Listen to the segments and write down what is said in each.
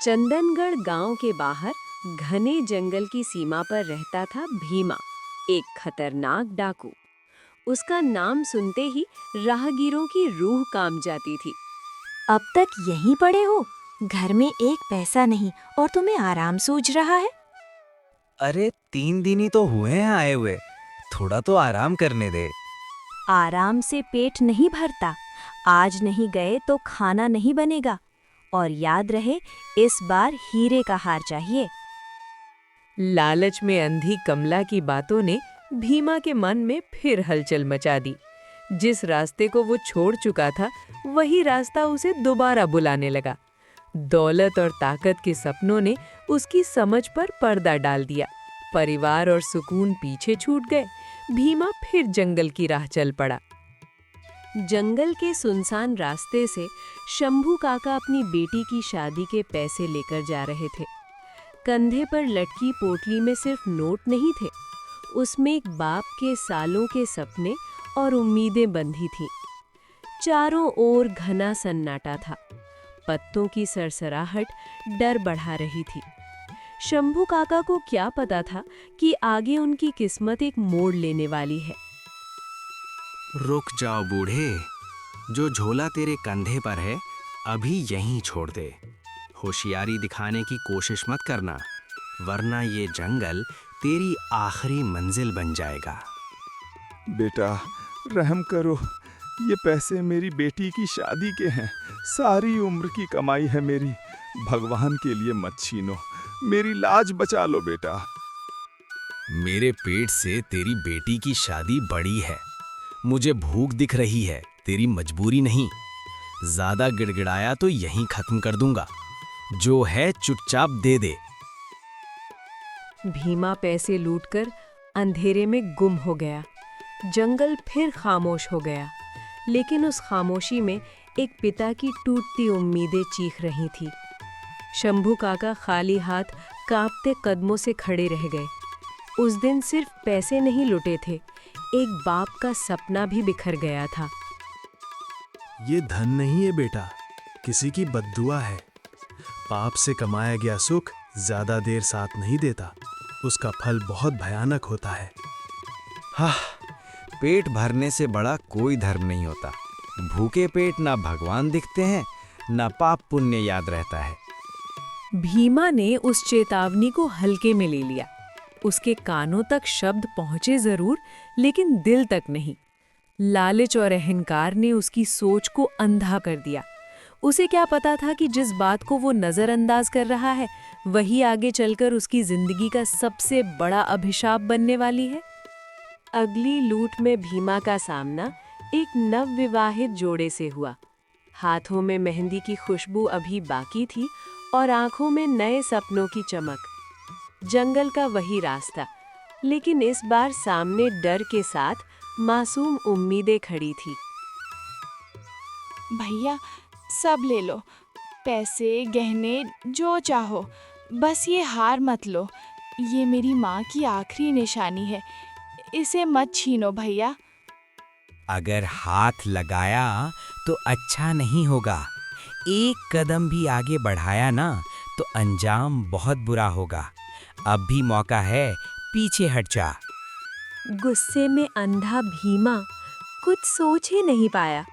चंदनगढ़ गांव के बाहर घने जंगल की सीमा पर रहता था भीमा, एक खतरनाक डाकू। उसका नाम सुनते ही राहगीरों की रूह कांप जाती थी। अब तक यहीं पड़े हो? घर में एक पैसा नहीं और तुम्हें आराम सूझ रहा है? अरे 3 दिन ही तो हुए हैं आए हुए, थोड़ा तो आराम करने दे। आराम से पेट नहीं भरता। आज नहीं गए तो खाना नहीं बनेगा। और याद रहे, इस बार हीरे का हार चाहिए। लालच में अंधी कमला की बातों ने भीमा के मन में फिर हलचल मचा दी। जिस रास्ते को वो छोड़ चुका था, वही रास्ता उसे दोबारा बुलाने लगा। दौलत और ताकत के सपनों ने उसकी समझ पर पर्दा डाल दिया। परिवार और सुकून पीछे छूट गए। भीमा फिर जंगल की राह चल पड़ा। जंगल के सुनसान रास्ते से शंभू काका अपनी बेटी की शादी के पैसे लेकर जा रहे थे। कंधे पर लटकी पोटली में सिर्फ नोट नहीं थे, उसमें एक बाप के सालों के सपने और उम्मीदें बंधी थीं। चारों ओर घना सन्नाटा था। पत्तों की सरसराहट डर बढ़ा रही थी। शंभू काका को क्या पता था कि आगे उनकी किस्मत एक मोड़ लेने वाली है। रुक जाओ बूढ़े, जो झोला तेरे कंधे पर है अभी यहीं छोड़ दे। होशियारी दिखाने की कोशिश मत करना, वरना ये जंगल तेरी आखिरी मंजिल बन जाएगा। बेटा, रहम करो। ये पैसे मेरी बेटी की शादी के हैं। सारी उम्र की कमाई है मेरी। भगवान के लिए मत छीनो। मेरी लाज बचा लो बेटा। मेरे पेट से तेरी बेटी की शादी बड़ी है। मुझे भूख दिख रही है, तेरी मजबूरी नहीं। ज्यादा गिड़गिड़ाया तो यहीं खत्म कर दूंगा। जो है चुपचाप दे दे। भीमा पैसे लूटकर अंधेरे में गुम हो गया। जंगल फिर खामोश हो गया, लेकिन उस खामोशी में एक पिता की टूटती उम्मीदें चीख रही थी। शंभू काका खाली हाथ कांपते कदमों से खड़े रह गए। उस दिन सिर्फ पैसे नहीं लुटे थे, एक बाप का सपना भी बिखर गया था। ये धन नहीं है बेटा, किसी की बद्दुआ है। पाप से कमाया गया सुख ज्यादा देर साथ नहीं देता, उसका फल बहुत भयानक होता है। हाँ, पेट भरने से बड़ा कोई धर्म नहीं होता। भूखे पेट ना भगवान दिखते हैं, ना पाप पुण्य याद रहता है। भीमा ने उस चेतावनी को हल्के में ले लिया। उसके कानों तक शब्द पहुंचे जरूर, लेकिन दिल तक नहीं। लालच और अहंकार ने उसकी सोच को अंधा कर दिया। उसे क्या पता था कि जिस बात को वो नजरअंदाज कर रहा है, वही आगे चलकर उसकी जिंदगी का सबसे बड़ा अभिशाप बनने वाली है। अगली लूट में भीमा का सामना एक नवविवाहित जोड़े से हुआ। हाथों में मेहंदी की खुशबू अभी बाकी थी और आंखों में नए सपनों की चमक। जंगल का वही रास्ता, लेकिन इस बार सामने डर के साथ मासूम उम्मीदें खड़ी थी। भैया, सब ले लो, पैसे गहने जो चाहो, बस ये हार मत लो। ये मेरी माँ की आखिरी निशानी है, इसे मत छीनो भैया। अगर हाथ लगाया तो अच्छा नहीं होगा। एक कदम भी आगे बढ़ाया ना तो अंजाम बहुत बुरा होगा। अब भी मौका है, पीछे हट जा। गुस्से में अंधा भीमा कुछ सोच ही नहीं पाया।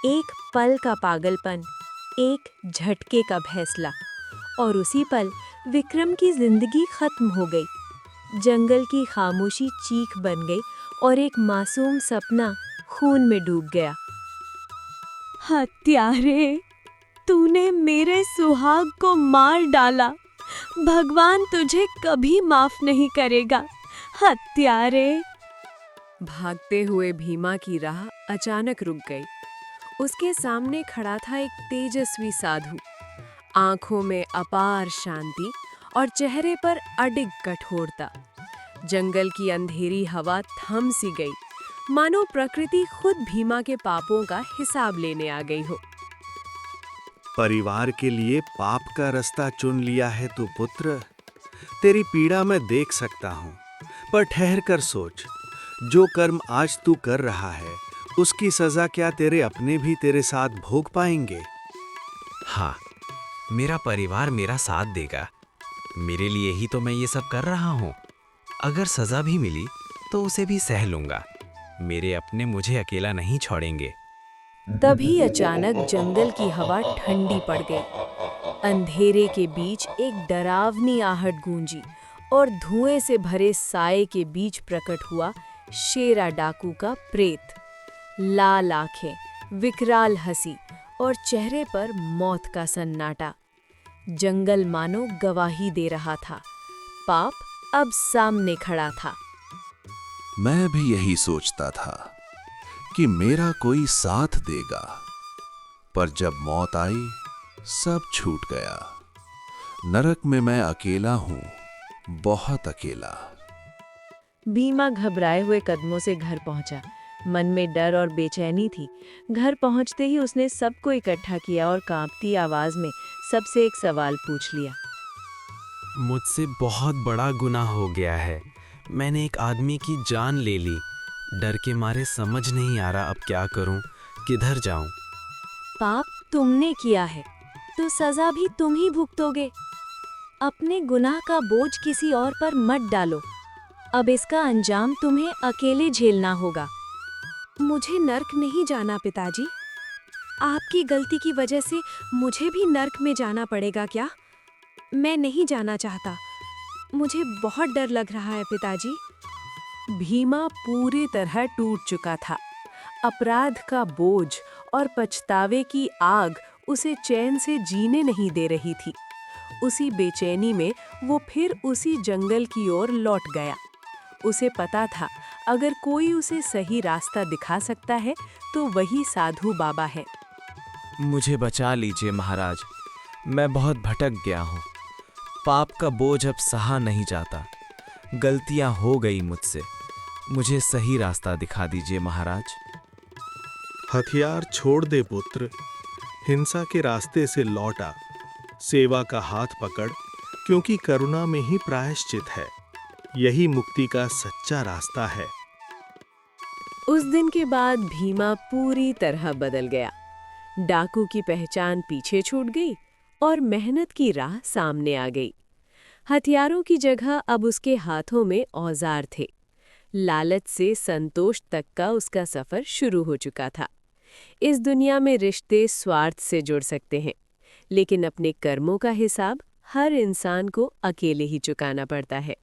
एक पल का पागलपन, एक झटके का फैसला, और उसी पल विक्रम की जिंदगी खत्म हो गई। जंगल की खामोशी चीख बन गई और एक मासूम सपना खून में डूब गया। हत्यारे, तूने मेरे सुहाग को मार डाला। भगवान तुझे कभी माफ नहीं करेगा, हत्यारे। भागते हुए भीमा की राह अचानक रुक गई। उसके सामने खड़ा था एक तेजस्वी साधु, आंखों में अपार शांति और चेहरे पर अडिग कठोरता। जंगल की अंधेरी हवा थम सी गई, मानो प्रकृति खुद भीमा के पापों का हिसाब लेने आ गई हो। परिवार के लिए पाप का रास्ता चुन लिया है तू पुत्र। तेरी पीड़ा मैं देख सकता हूँ, पर ठहर कर सोच, जो कर्म आज तू कर रहा है उसकी सजा क्या तेरे अपने भी तेरे साथ भोग पाएंगे? हाँ, मेरा परिवार मेरा साथ देगा। मेरे लिए ही तो मैं ये सब कर रहा हूँ। अगर सजा भी मिली तो उसे भी सह लूंगा। मेरे अपने मुझे अकेला नहीं छोड़ेंगे। तभी अचानक जंगल की हवा ठंडी पड़ गई। अंधेरे के बीच एक डरावनी आहट गूंजी और धुएं से भरे साए के बीच प्रकट हुआ शेरा डाकू का प्रेत। लाल आंखें, विकराल हंसी और चेहरे पर मौत का सन्नाटा। जंगल मानो गवाही दे रहा था। पाप अब सामने खड़ा था। मैं भी यही सोचता था कि मेरा कोई साथ देगा, पर जब मौत आई सब छूट गया। नरक में मैं अकेला हूं, बहुत अकेला। भीमा घबराए हुए कदमों से घर पहुंचा। मन में डर और बेचैनी थी। घर पहुंचते ही उसने सबको इकट्ठा किया और कांपती आवाज में सबसे एक सवाल पूछ लिया। मुझसे बहुत बड़ा गुनाह हो गया है। मैंने एक आदमी की जान ले ली। डर के मारे समझ नहीं आ रहा अब क्या करूं, किधर जाऊं। पाप तुमने किया है तो सजा भी तुम ही भुगतोगे। अपने गुनाह का बोझ किसी और पर मत डालो। अब इसका अंजाम तुम्हें अकेले झेलना होगा। मुझे नर्क नहीं जाना पिताजी। आपकी गलती की वजह से मुझे भी नर्क में जाना पड़ेगा क्या? मैं नहीं जाना चाहता। मुझे बहुत डर लग रहा है पिताजी। भीमा पूरी तरह टूट चुका था। अपराध का बोझ और पछतावे की आग उसे चैन से जीने नहीं दे रही थी। उसी बेचैनी में वो फिर उसी जंगल की ओर लौट गया। उसे पता था अगर कोई उसे सही रास्ता दिखा सकता है तो वही साधु बाबा है। मुझे बचा लीजिए महाराज, मैं बहुत भटक गया हूँ। पाप का बोझ अब सहा नहीं जाता। गलतियाँ हो गई मुझसे। मुझे सही रास्ता दिखा दीजिए महाराज। हथियार छोड़ दे पुत्र, हिंसा के रास्ते से लौट आ। सेवा का हाथ पकड़, क्योंकि करुणा में ही प्रायश्चित है। यही मुक्ति का सच्चा रास्ता है। उस दिन के बाद भीमा पूरी तरह बदल गया। डाकू की पहचान पीछे छूट गई और मेहनत की राह सामने आ गई। हथियारों की जगह अब उसके हाथों में औजार थे। लालच से संतोष तक का उसका सफर शुरू हो चुका था। इस दुनिया में रिश्ते स्वार्थ से जुड़ सकते हैं, लेकिन अपने कर्मों का हिसाब हर इंसान को अकेले ही चुकाना पड़ता है।